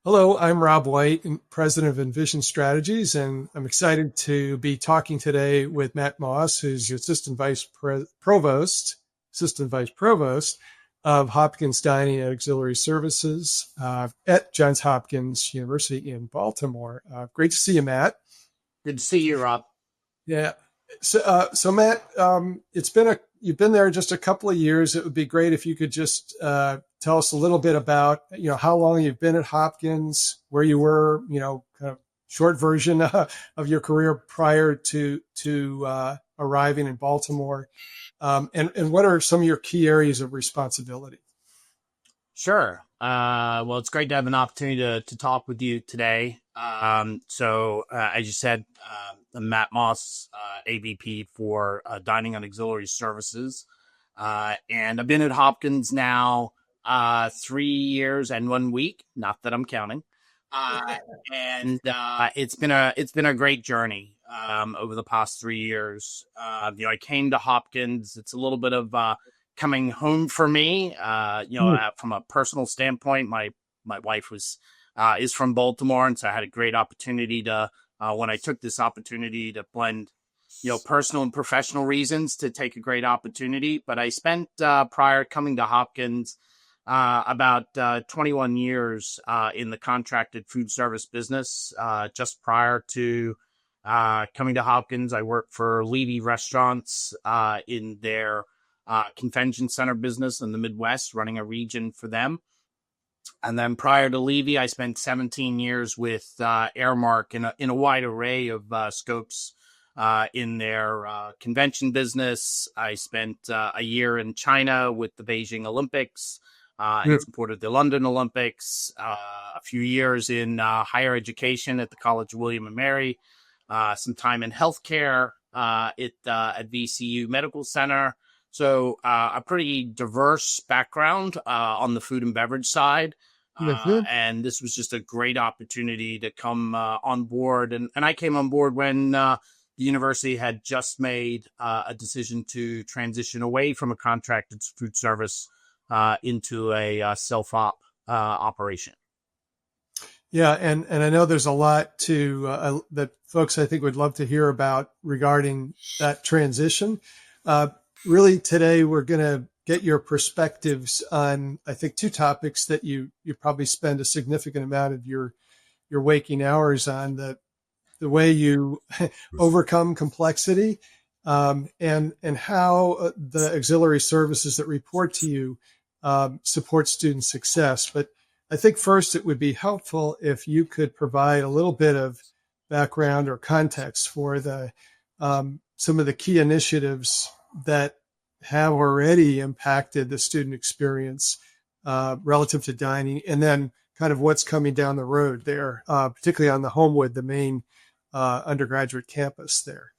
Hello, I'm Rob White, President of Envision Strategies, and I'm excited to be talking today with Matt Moss, who's your Assistant Vice Provost of Hopkins Dining and Auxiliary Services at Johns Hopkins University in Baltimore. Great to see you, Matt. Good to see you, Rob. Yeah. So Matt, you've been there just a couple of years. It would be great if you could just tell us a little bit about how long you've been at Hopkins, where you were, kind of short version of your career prior to arriving in Baltimore, and what are some of your key areas of responsibility? Sure. Well, it's great to have an opportunity to talk with you today. As you said, I'm Matt Moss, AVP for Dining and Auxiliary Services. And I've been at Hopkins now 3 years and 1 week. Not that I'm counting. Uh, and it's been a great journey over the past 3 years. I came to Hopkins. It's a little bit of coming home for me. From a personal standpoint, my wife is from Baltimore, and so I had a great opportunity to when I took this opportunity to blend personal and professional reasons to take a great opportunity. But I spent prior coming to Hopkins about 21 years in the contracted food service business. Just prior to coming to Hopkins, I worked for Levy Restaurants in their convention center business in the Midwest, running a region for them. And then prior to Levy, I spent 17 years with Airmark in a wide array of scopes in their convention business. I spent a year in China with the Beijing Olympics Yeah. and supported the London Olympics, a few years in higher education at the College of William and Mary, some time in healthcare at VCU Medical Center. So a pretty diverse background on the food and beverage side. Mhm. And this was just a great opportunity to come on board. And I came on board when the university had just made a decision to transition away from a contracted food service into a self-op operation. Yeah, and I know there's a lot that folks I think would love to hear about regarding that transition. Uh, Really, today we're going to get your perspectives on I think two topics that you probably spend a significant amount of your waking hours on: the way you overcome complexity, and how the auxiliary services that report to you support student success. But I think first it would be helpful if you could provide a little bit of background or context for the some of the key initiatives that have already impacted the student experience relative to dining, and then kind of what's coming down the road there, particularly on the Homewood, the main undergraduate campus there.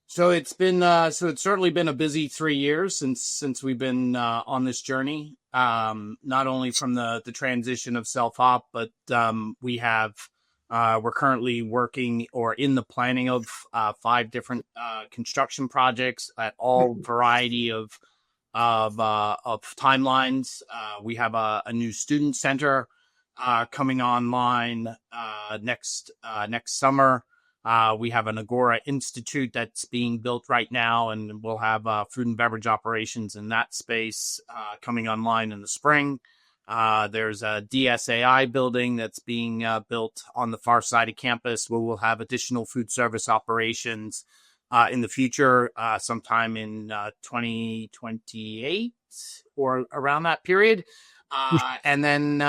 So it's certainly been a busy 3 years since we've been on this journey. Not only from the transition of self op, but we're currently working or in the planning of five different construction projects at all variety of timelines. We have a new student center coming online next summer. We have an Agora Institute that's being built right now, and we'll have food and beverage operations in that space coming online in the spring. There's a DSAI building that's being built on the far side of campus where we'll have additional food service operations in the future, sometime in 2028 or around that period. And then,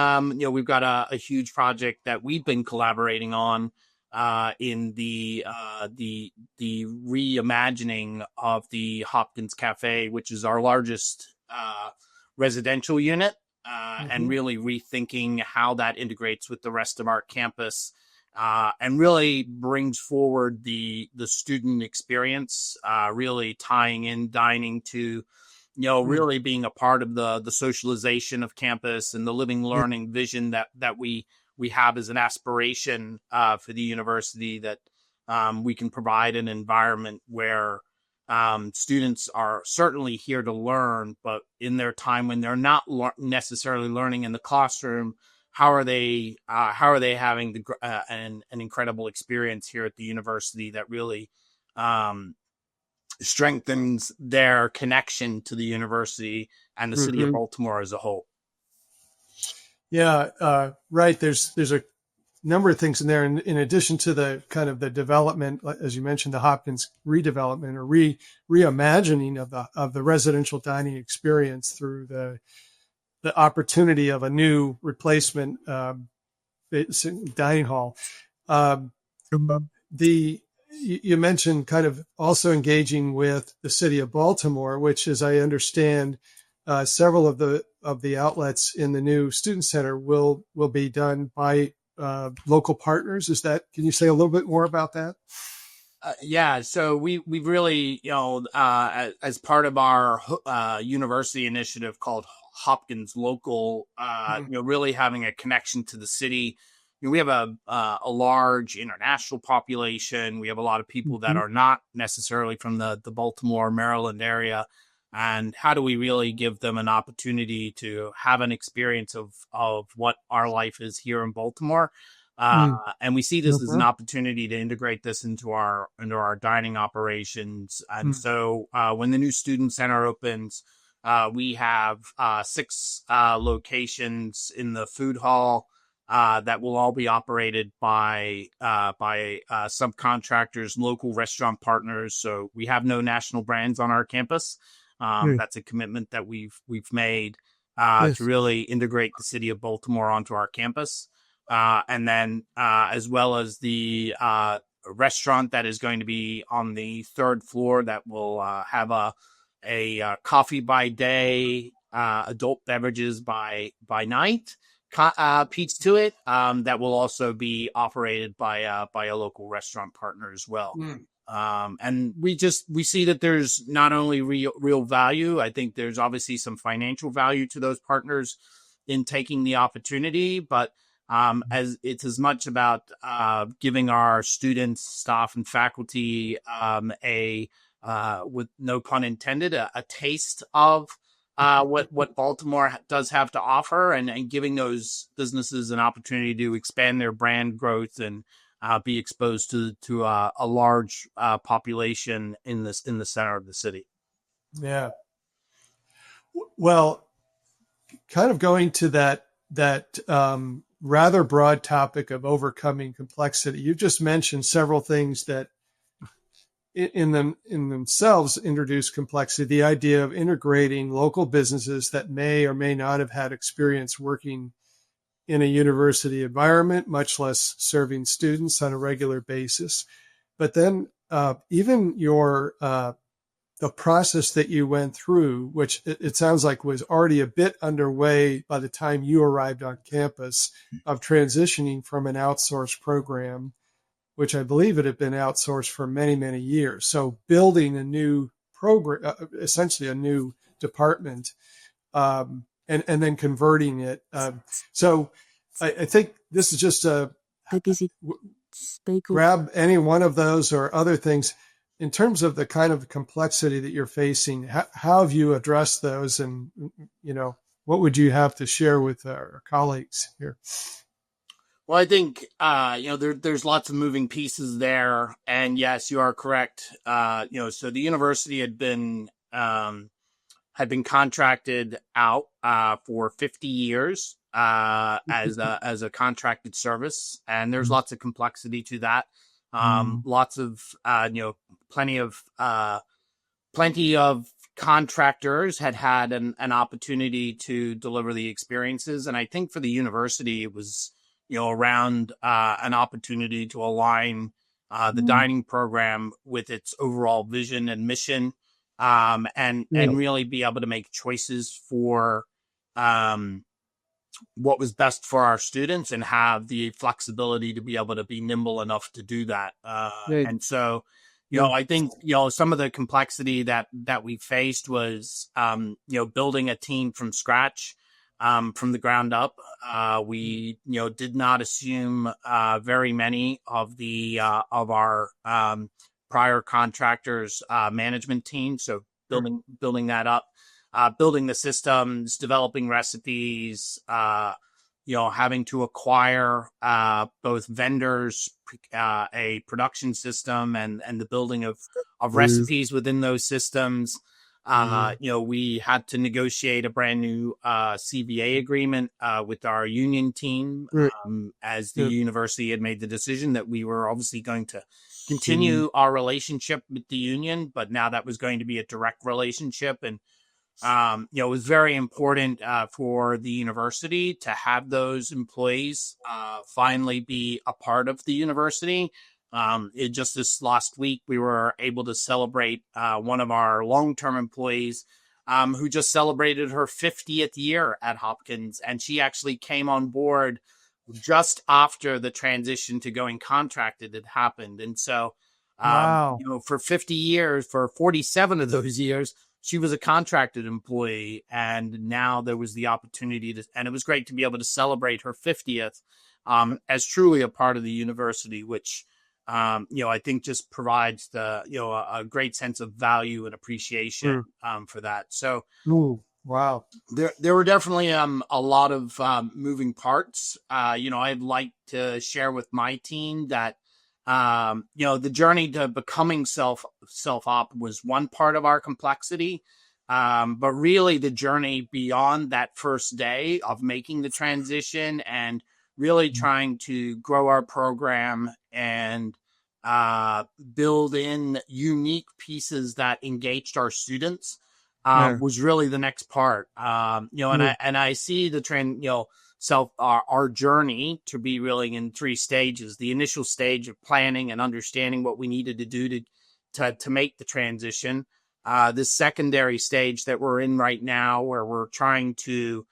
we've got a huge project that we've been collaborating on in the reimagining of the Hopkins Cafe, which is our largest residential unit, and Mhm. really rethinking how that integrates with the rest of our campus, and really brings forward the student experience, really tying in dining to really being a part of the socialization of campus and the living Yeah. learning vision that we have as an aspiration for the university, that we can provide an environment where students are certainly here to learn, but in their time when they're not necessarily learning in the classroom, how are they having an incredible experience here at the university that really um, strengthens their connection to the university and the city of Hmm. Baltimore as a whole. Yeah, right. There's a number of things in there. In addition to the kind of the development, as you mentioned, the Hopkins redevelopment or reimagining of the residential dining experience through the opportunity of a new replacement dining hall. Um, the you mentioned kind of also engaging with the city of Baltimore, which, as I understand, several of the outlets in the new student center will be done by local partners. Is that? Can you say a little bit more about that? Yeah, so we really, as part of our university initiative called Hopkins Local, Mm, really having a connection to the city. We have a large international population. We have a lot of people that mhm, are not necessarily from the Baltimore, Maryland area. And how do we really give them an opportunity to have an experience of what our life is here in Baltimore? mm, And we see this as an mhm, opportunity to integrate this into our dining operations. And mm, so when the new student center opens, we have six locations in the food hall that will all be operated by subcontractors, local restaurant partners. So we have no national brands on our campus. mm. That's a commitment that we've made to Yes. really integrate the city of Baltimore onto our campus. And then as well as the restaurant that is going to be on the third floor that will have a coffee by day, adult beverages by night piece to it. That will also be operated by a local restaurant partner as well. Mm, And we see that there's not only real value. I think there's obviously some financial value to those partners in taking the opportunity, but as it's as much about giving our students, staff, and faculty a with no pun intended, a taste of what Baltimore does have to offer, and giving those businesses an opportunity to expand their brand growth and be exposed to a large population in the center of the city. yeah. Well, kind of going to that rather broad topic of overcoming complexity. You just mentioned several things that in themselves introduce complexity. The idea of integrating local businesses that may or may not have had experience working in a university environment, much less serving students on a regular basis. But then even your the process that you went through, which it sounds like was already a bit underway by the time you arrived on campus, of transitioning from an outsourced program, which I believe it had been outsourced for many, many years. So building a new program, essentially a new department, and then converting it. So I think this is just a grab any one of those or other things in terms of the kind of complexity that you're facing. How have you addressed those, and what would you have to share with our colleagues here? Well, I think there's lots of moving pieces there, and yes, you are correct. So the university had been contracted out for 50 years as a contracted service, and there's lots of complexity to that. Lots of plenty of plenty of contractors had an opportunity to deliver the experiences, and I think for the university it was around an opportunity to align the dining program with its overall vision and mission, and Yeah. really be able to make choices for um, what was best for our students and have the flexibility to be able to be nimble enough to do that. Yeah. And so, Yeah. I think, some of the complexity that we faced was, building a team from scratch, from the ground up. We, did not assume, very many of our, prior contractors, management team. So Sure. building that up, building the systems, developing recipes, having to acquire both vendors, a production system, and the building of recipes within those systems. We had to negotiate a brand new CBA agreement with our union team, Right. as the Yeah. university had made the decision that we were obviously going to continue our relationship with the union, but now that was going to be a direct relationship. And it was very important for the university to have those employees finally be a part of the university. Just this last week, we were able to celebrate one of our long-term employees who just celebrated her 50th year at Hopkins, and she actually came on board just after the transition to going contracted had happened. And so, Wow. for 50 years, for 47 of those years, she was a contracted employee, and now there was the opportunity and it was great to be able to celebrate her 50th as truly a part of the university, which, I think just provides a great sense of value and appreciation for that. So, Ooh, wow. there were definitely a lot of moving parts. I'd like to share with my team that the journey to becoming self-op was one part of our complexity. But really the journey beyond that first day of making the transition and really trying to grow our program and build in unique pieces that engaged our students was really the next part. And I see the trend, our journey to be really in three stages. The initial stage of planning and understanding what we needed to do to make the transition. This secondary stage that we're in right now, where we're trying to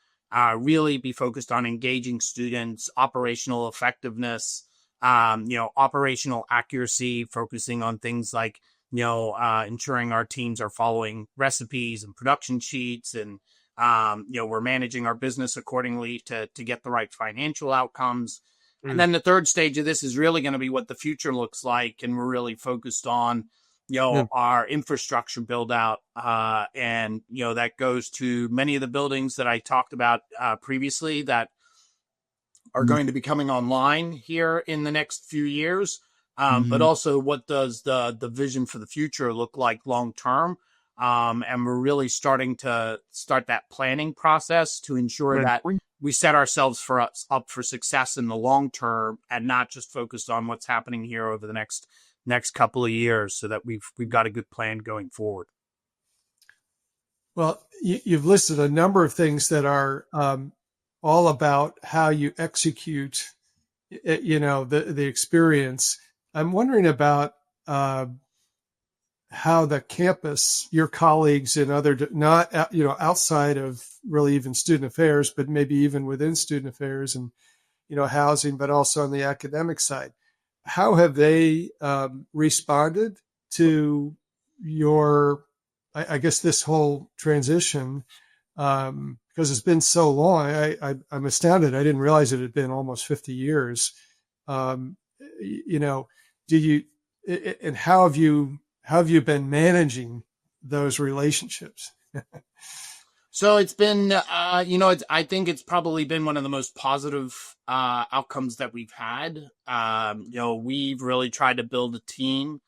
really be focused on engaging students, operational effectiveness, operational accuracy, focusing on things like, ensuring our teams are following recipes and production sheets, and we're managing our business accordingly to get the right financial outcomes. And then the third stage of this is really going to be what the future looks like. And we're really focused on, our infrastructure build out. And, that goes to many of the buildings that I talked about previously that are going to be coming online here in the next few years. But also, what does the vision for the future look like long term? And we're really starting to start that planning process to ensure that we set ourselves up for success in the long term, and not just focused on what's happening here over the next couple of years, so that we've got a good plan going forward. Well, you've listed a number of things that are all about how you execute, the experience. I'm wondering about how the campus, your colleagues and other, not, outside of really even student affairs, but maybe even within student affairs and, housing, but also on the academic side, how have they responded to your, I guess, this whole transition? Because it's been so long. I'm astounded. I didn't realize it had been almost 50 years. Do you, and how have you been managing those relationships? So it's been, I think it's probably been one of the most positive outcomes that we've had. We've really tried to build a team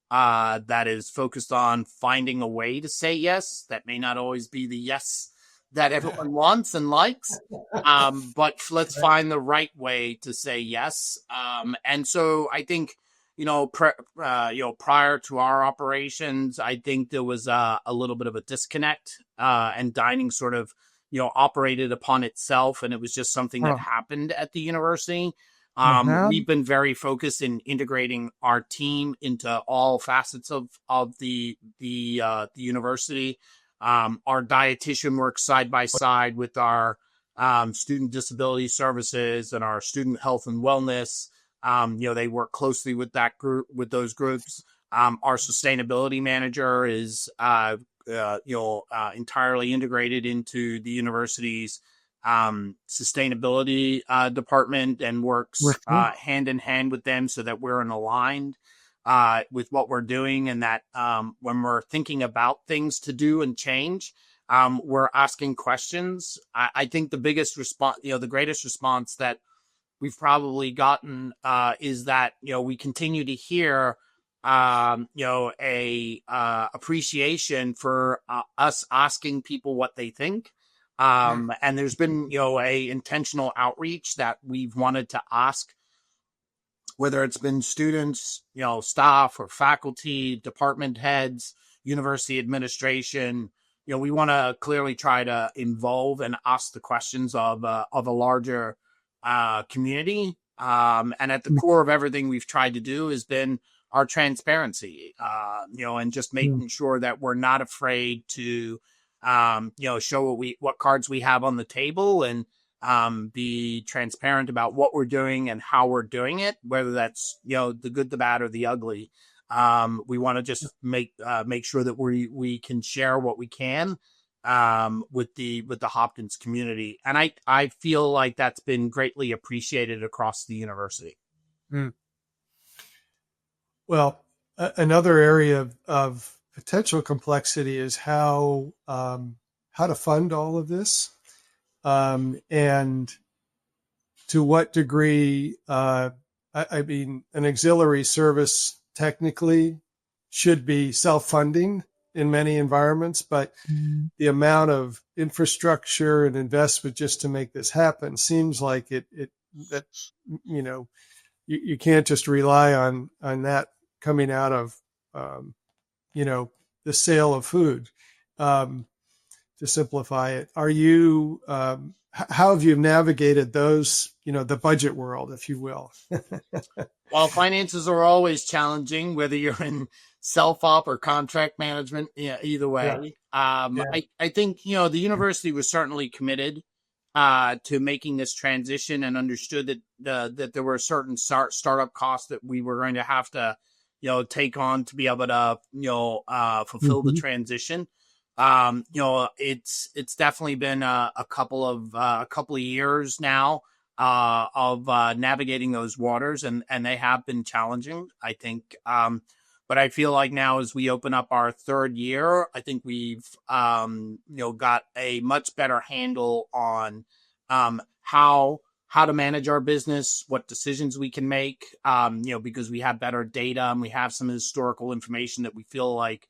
that is focused on finding a way to say yes. That may not always be the yes that everyone wants and likes, but let's find the right way to say yes. And so I think, prior to our operations, I think there was a little bit of a disconnect, and dining sort of, operated upon itself, and it was just something that happened at the university. We've been very focused in integrating our team into all facets of the university. Our dietitian works side by side with our student disability services and our student health and wellness. They work closely with those groups. Our sustainability manager is, entirely integrated into the university's sustainability department, and works hand in hand with them, so that we're aligned with what we're doing, and that when we're thinking about things to do and change, we're asking questions. I think the biggest response, the greatest response that we've probably gotten is that, we continue to hear, a appreciation for us asking people what they think. And there's been, a intentional outreach that we've wanted to ask, whether it's been students, staff or faculty, department heads, university administration. We want to clearly try to involve and ask the questions of a larger community. And at the core of everything we've tried to do has been our transparency, and just making sure that we're not afraid to, show what cards we have on the table, and be transparent about what we're doing and how we're doing it, whether that's, the good, the bad, or the ugly. We want to just make sure that we can share what we can with the Hopkins community, and I feel like that's been greatly appreciated across the university. Mm. Well, another area of potential complexity is how to fund all of this, and to what degree. I mean, an auxiliary service technically should be self-funding in many environments, but the amount of infrastructure and investment just to make this happen seems like that you can't just rely on that coming out of the sale of food. To simplify it, are you how have you navigated those, the budget world, if you will? Well, finances are always challenging, whether you're in self-op or contract management. Yeah, either way. Yeah. I think, the university was certainly committed to making this transition, and understood that there were certain startup costs that we were going to have to, take on to be able to, fulfill the transition. It's definitely been a couple of years now of navigating those waters, and they have been challenging, I think. But I feel like now, as we open up our third year, I think we've got a much better handle on how to manage our business, what decisions we can make, because we have better data and we have some historical information that we feel like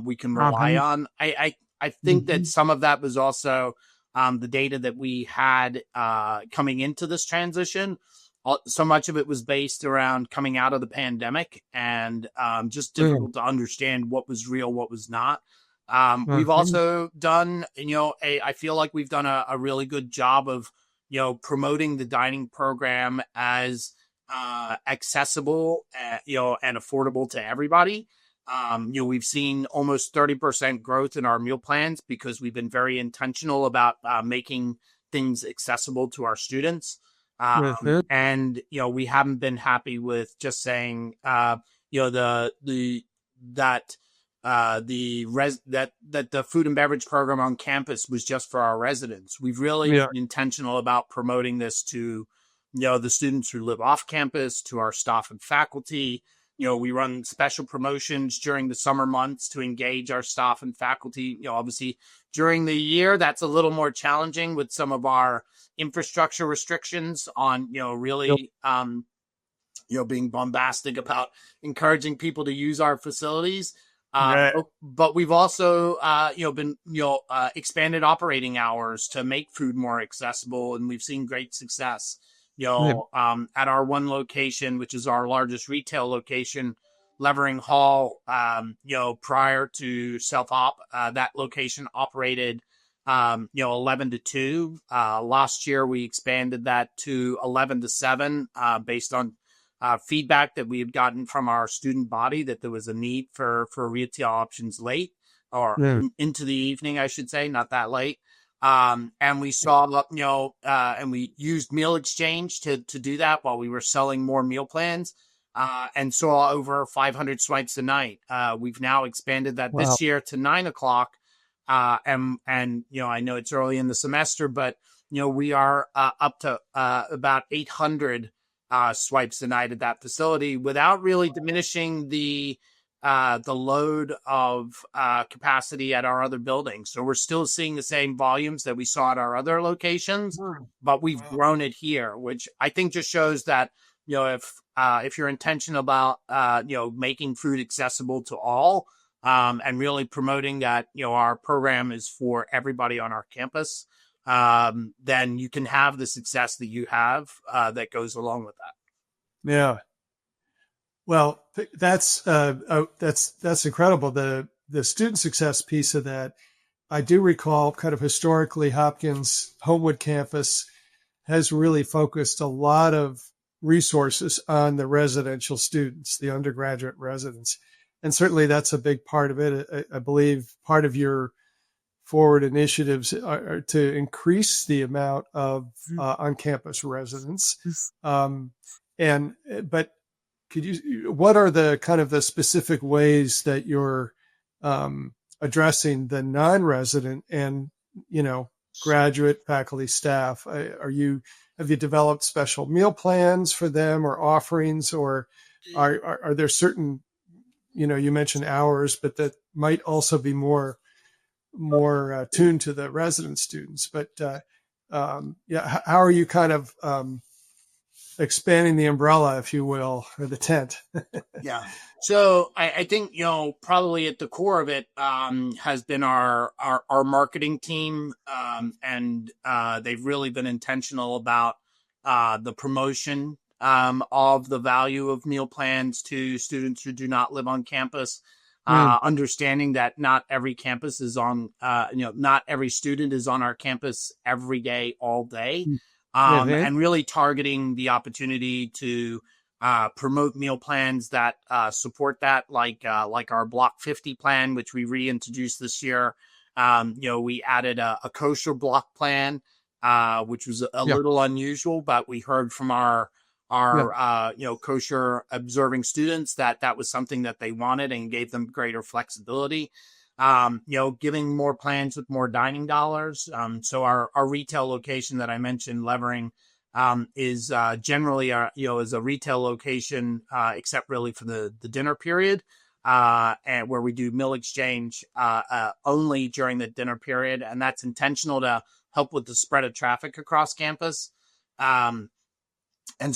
we can rely on. I think that some of that was also the data that we had coming into this transition. So much of it was based around coming out of the pandemic, and just difficult to understand what was real, what was not. We've also done, I feel like we've done a really good job of, promoting the dining program as accessible, and affordable to everybody. We've seen almost 30% growth in our meal plans, because we've been very intentional about making things accessible to our students. And, we haven't been happy with just saying, that the food and beverage program on campus was just for our residents. We've really been intentional about promoting this to, the students who live off campus, to our staff and faculty. We run special promotions during the summer months to engage our staff and faculty. Obviously during the year, that's a little more challenging with some of our infrastructure restrictions on, really, being bombastic about encouraging people to use our facilities. But we've also, been, expanded operating hours to make food more accessible, and we've seen great success. At our one location, which is our largest retail location, Levering Hall, prior to self-op, that location operated, 11 to 2. Last year, we expanded that to 11 to 7, based on feedback that we had gotten from our student body, that there was a need for retail options late, or into the evening, I should say, not that late. And we saw, and we used meal exchange to do that while we were selling more meal plans, and saw over 500 swipes a night. We've now expanded that this year to 9:00. And, I know it's early in the semester, but, we are up to about 800 swipes a night at that facility, without really diminishing the the load of capacity at our other buildings. So we're still seeing the same volumes that we saw at our other locations, but we've Wow. grown it here, which I think just shows that, if you're intentional about making food accessible to all, and really promoting that our program is for everybody on our campus, then you can have the success that you have that goes along with that. Yeah. Well, that's incredible. The student success piece of that, I do recall kind of historically Hopkins Homewood campus has really focused a lot of resources on the residential students, the undergraduate residents. And certainly that's a big part of it. I believe part of your forward initiatives are to increase the amount of on-campus residents. Um, but what are the kind of the specific ways that you're addressing the non-resident and, graduate faculty staff? Have you developed special meal plans for them or offerings, or are there certain, you mentioned hours, but that might also be more tuned to the resident students. But yeah, how are you kind of expanding the umbrella, if you will, or the tent? Yeah. So I think, probably at the core of it has been our marketing team. And they've really been intentional about the promotion of the value of meal plans to students who do not live on campus. Mm, Understanding that not every campus is on, not every student is on our campus every day, all day. mm. Mhm. And really targeting the opportunity to promote meal plans that support that, like our Block 50 plan, which we reintroduced this year. We added a kosher block plan, which was a Yeah, little unusual, but we heard from yeah. kosher observing students that was something that they wanted and gave them greater flexibility. Giving more plans with more dining dollars. So our retail location that I mentioned, Levering, is generally is a retail location, except really for the dinner period, and where we do meal exchange only during the dinner period, and that's intentional to help with the spread of traffic across campus. And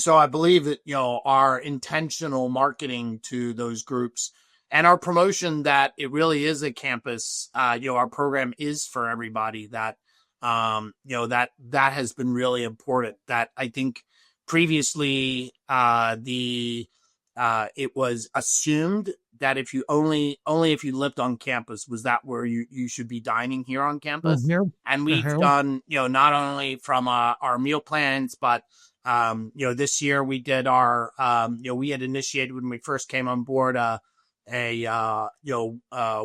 so I believe that, our intentional marketing to those groups and our promotion that it really is a campus, our program is for everybody, that has been really important. That I think previously, it was assumed that if you only if you lived on campus, was that where you should be dining here on campus. Mhm. And we've Mhm. done, not only from our meal plans, but this year we did we had initiated when we first came on board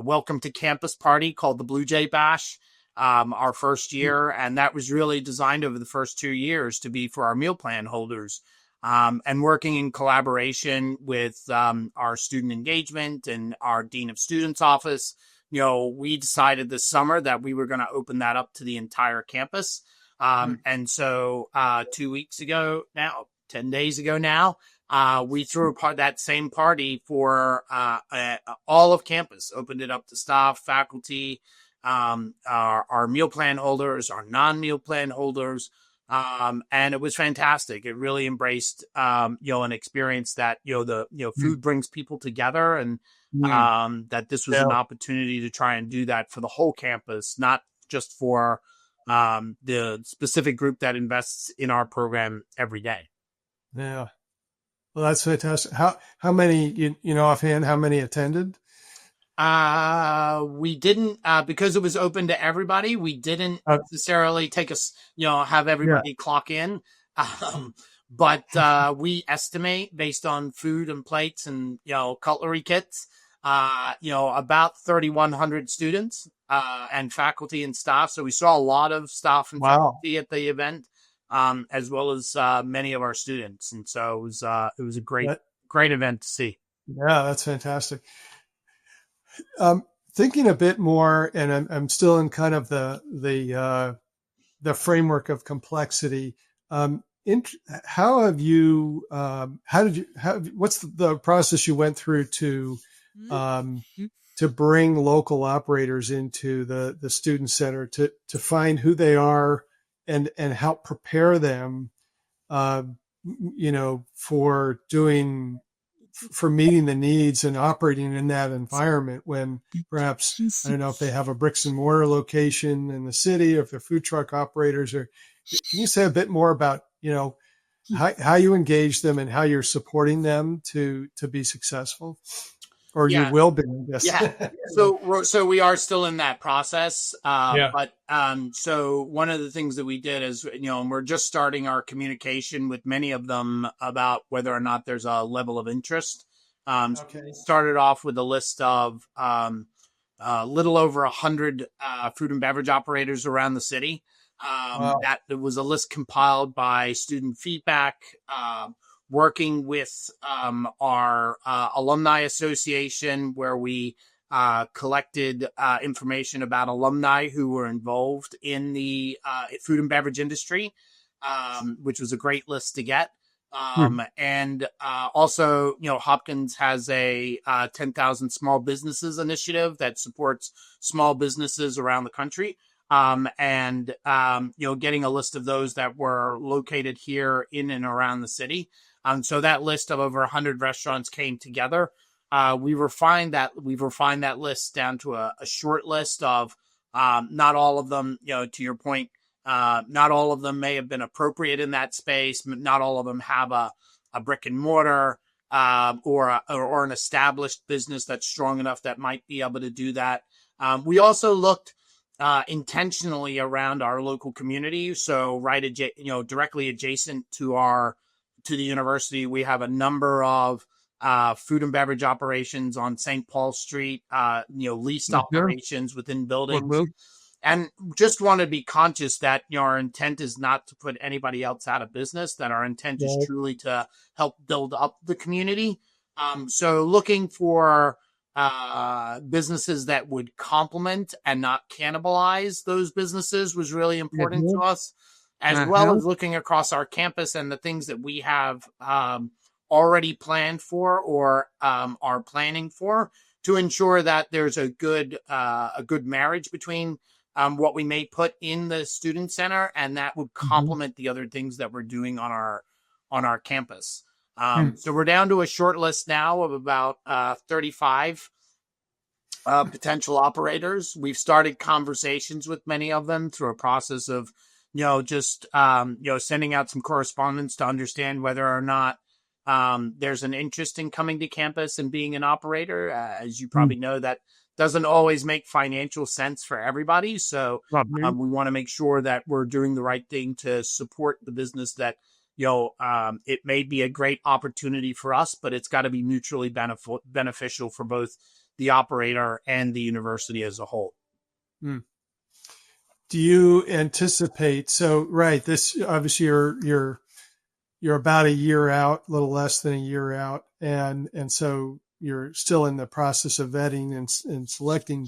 welcome to campus party called the Blue Jay Bash, our first year. And that was really designed over the first 2 years to be for our meal plan holders, and working in collaboration with our student engagement and our Dean of Students office. We decided this summer that we were going to open that up to the entire campus. And so 2 weeks ago now, 10 days ago now, we threw that same party for all of campus, opened it up to staff, faculty, our meal plan holders, our non-meal plan holders. And it was fantastic. It really embraced, an experience that, Mm, food brings people together, and mm. that this was Yeah, an opportunity to try and do that for the whole campus, not just for the specific group that invests in our program every day. yeah. Well, that's fantastic. How many you know offhand? How many attended? We didn't, because it was open to everybody. We didn't Uh, necessarily take us, have yeah. everybody clock in. Um, but we estimate based on food and plates and, cutlery kits, about 3,100 students, and faculty and staff. So we saw a lot of staff and Wow. faculty at the event, as well as many of our students. And so it was a That, great event to see. yeah, that's fantastic. Thinking a bit more, and I'm still in kind of the framework of complexity. In, how have you? How did you? What's the process you went through to um, to bring local operators into the student center to find who they are and help prepare them, uh, for meeting the needs and operating in that environment when perhaps, I don't know if they have a bricks and mortar location in the city or if they're food truck operators. Or can you say a bit more about, how you engage them and how you're supporting them to be successful, or you Yeah. will be, I guess. Yeah. So we are still in that process. Yeah. So one of the things that we did is, and we're just starting our communication with many of them about whether or not there's a level of interest. So Okay. we started off with a list of little over 100 food and beverage operators around the city. Wow. That was a list compiled by student feedback, working with our alumni association, where we collected information about alumni who were involved in the food and beverage industry, which was a great list to get. And also, Hopkins has a 10,000 small businesses initiative that supports small businesses around the country. Getting a list of those that were located here in and around the city. So that list of over 100 restaurants came together. We refined that list down to a short list of not all of them, to your point, not all of them may have been appropriate in that space. Not all of them have a brick and mortar or an established business that's strong enough that might be able to do that. We also looked intentionally around our local community. So directly adjacent to the university, we have a number of food and beverage operations on St. Paul Street, leased operations within buildings. And just want to be conscious that our intent is not to put anybody else out of business, that our intent is truly to help build up the community. So looking for businesses that would complement and not cannibalize those businesses was really important to us, as well as looking across our campus and the things that we have already planned for or are planning for, to ensure that there's a good marriage between what we may put in the student center and that would complement the other things that we're doing on our campus. So we're down to a short list now of about 35 potential operators. We've started conversations with many of them through a process of, sending out some correspondence to understand whether or not there's an interest in coming to campus and being an operator. As you probably know, that doesn't always make financial sense for everybody. So we want to make sure that we're doing the right thing to support the business that, it may be a great opportunity for us, but it's got to be mutually beneficial for both the operator and the university as a whole. Do you anticipate? So, right, this obviously you're about a year out, a little less than a year out, and so you're still in the process of vetting and selecting.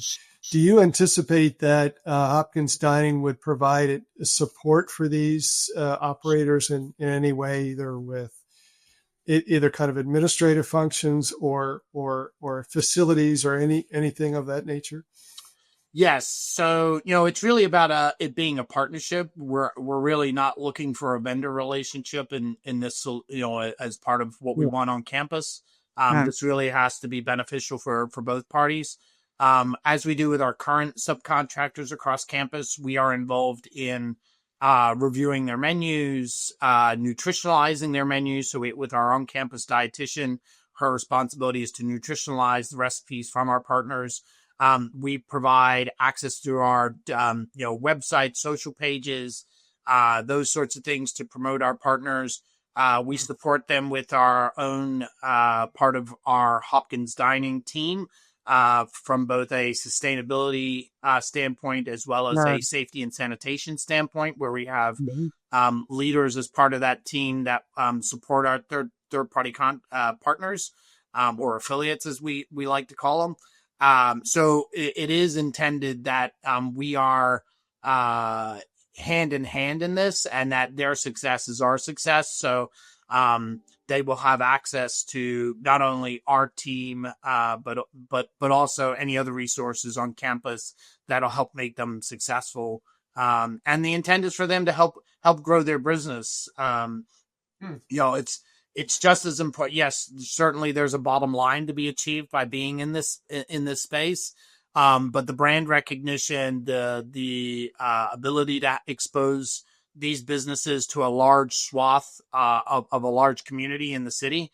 Do you anticipate that Hopkins Dining would provide support for these operators in any way, either with either kind of administrative functions or facilities or anything of that nature? Yes. So, it's really about it being a partnership. We're really not looking for a vendor relationship in this, as part of what we want on campus. This really has to be beneficial for both parties. As we do with our current subcontractors across campus, we are involved in reviewing their menus, nutritionalizing their menus. So with our on-campus dietitian, her responsibility is to nutritionalize the recipes from our partners. We provide access to our, website, social pages, those sorts of things to promote our partners. We support them with our own part of our Hopkins Dining team, from both a sustainability standpoint as well as a safety and sanitation standpoint, where we have leaders as part of that team that support our third party partners, or affiliates, as we like to call them. So it is intended that we are hand in hand in this, and that their success is our success. So they will have access to not only our team, but also any other resources on campus that'll help make them successful. And the intent is for them to help grow their business. Hmm. It's just as important. Yes, certainly there's a bottom line to be achieved by being in this space. But the brand recognition, the ability to expose these businesses to a large swath of a large community in the city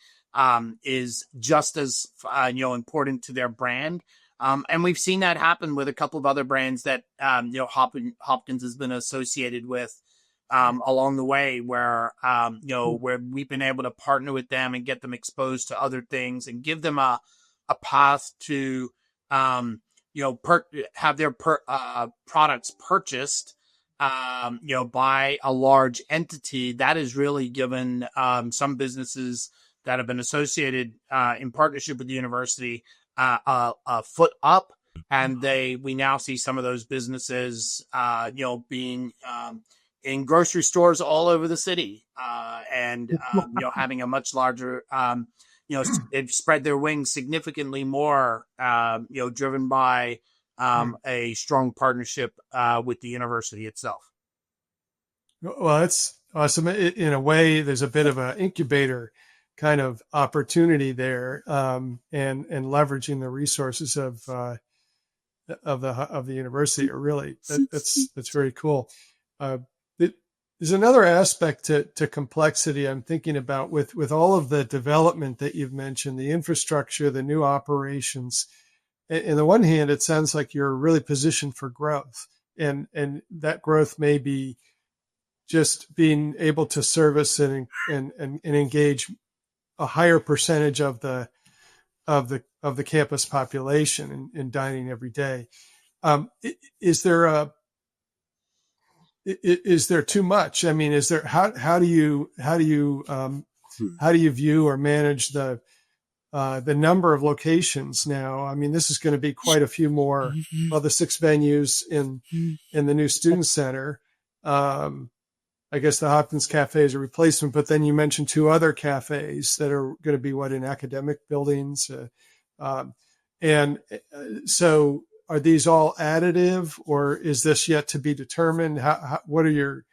is just as important to their brand. And we've seen that happen with a couple of other brands that Hopkins has been associated with along the way, where where we've been able to partner with them and get them exposed to other things and give them a path to have their products purchased by a large entity. That has really given some businesses that have been associated in partnership with the university a foot up, and we now see some of those businesses being in grocery stores all over the city, and having a much larger they've spread their wings significantly more, driven by a strong partnership with the university itself. Well, that's awesome. In a way, there's a bit of an incubator kind of opportunity there, and leveraging the resources of the university. Are really that's very cool. There's another aspect to complexity I'm thinking about with all of the development that you've mentioned, the infrastructure, the new operations. On the one hand, it sounds like you're really positioned for growth, and that growth may be just being able to service and engage a higher percentage of the campus population in dining every day. Is there too much? I mean, how do you view or manage the number of locations now? I mean, this is going to be quite a few more. Well, the 6 venues in the new student center. I guess the Hopkins Cafe is a replacement, but then you mentioned 2 other cafes that are going to be in academic buildings. So are these all additive, or is this yet to be determined? What are your,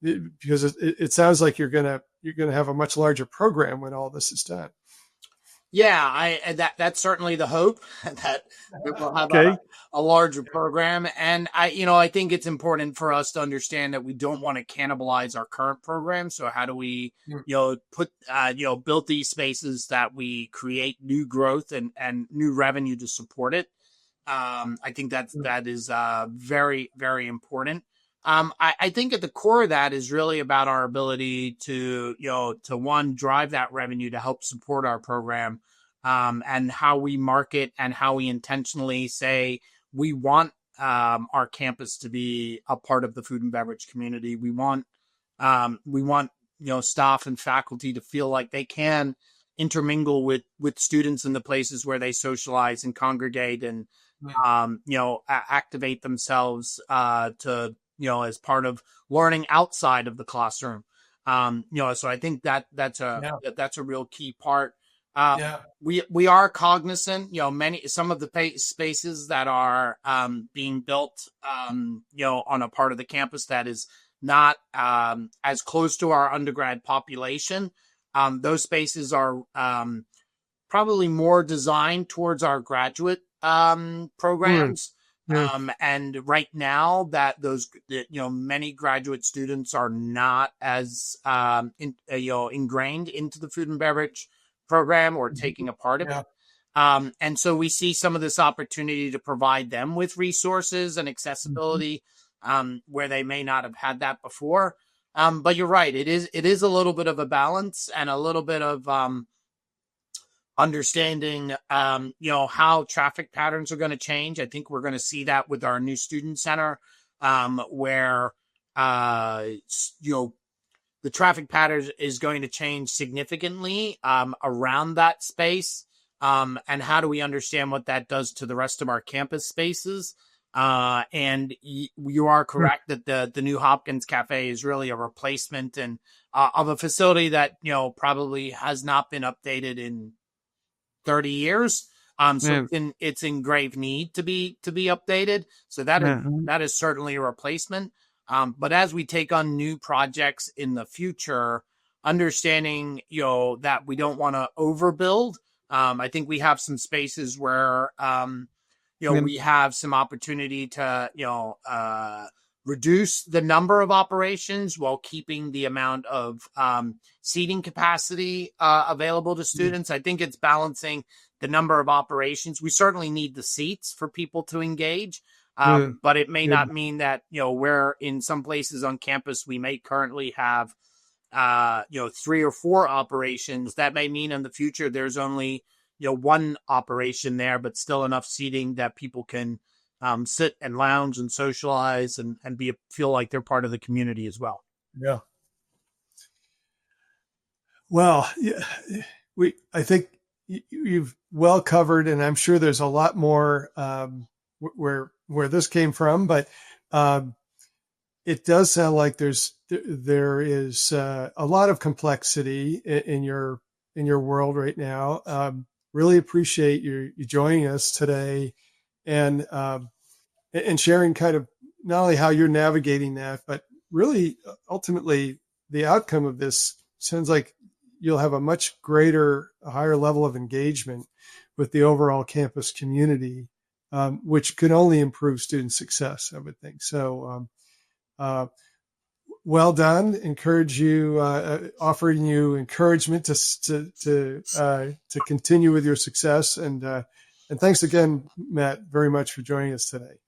because it sounds like you're going to have a much larger program when all this is done. Yeah, that's certainly the hope that we'll have Okay. a larger program. And I think it's important for us to understand that we don't want to cannibalize our current program. So how do we, build these spaces that we create new growth and new revenue to support it? I think that is very, very important. I think at the core of that is really about our ability to one, drive that revenue to help support our program, and how we market and how we intentionally say we want our campus to be a part of the food and beverage community. We want staff and faculty to feel like they can intermingle with students in the places where they socialize and congregate and activate themselves to as part of learning outside of the classroom. So I think that's a real key part. We are cognizant, some of the spaces that are being built, on a part of the campus that is not as close to our undergrad population. Those spaces are probably more designed towards our graduate programs. And right now that many graduate students are not as ingrained into the food and beverage program or taking a part of it. And so we see some of this opportunity to provide them with resources and accessibility where they may not have had that before. But you're right. It is a little bit of a balance and a little bit of understanding, how traffic patterns are going to change. I think we're going to see that with our new student center, where, the traffic pattern is going to change significantly around that space. And how do we understand what that does to the rest of our campus spaces? And you are correct that the new Hopkins Cafe is really a replacement and of a facility that probably has not been updated in 30 years. So Yeah. it's in grave need to be updated. So that is Yeah. that is certainly a replacement. But as we take on new projects in the future, understanding that we don't want to overbuild. I think we have some spaces where Yeah. we have some opportunity to reduce the number of operations while keeping the amount of seating capacity available to students. I think it's balancing the number of operations. We certainly need the seats for people to engage, Yeah. but it may Yeah. not mean that where in some places on campus we may currently have 3 or 4 operations. That may mean in the future there's only one operation there, but still enough seating that people can sit and lounge and socialize and feel like they're part of the community as well. Yeah. Well, yeah, I think you've well covered, and I'm sure there's a lot more where this came from, but um, it does sound like there is a lot of complexity in your world right now. Really appreciate you joining us today and sharing kind of not only how you're navigating that, but really ultimately the outcome of this sounds like you'll have a much higher level of engagement with the overall campus community, which can only improve student success, I would think. So, well done. Encourage you, offering you encouragement to continue with your success. And thanks again, Matt, very much for joining us today.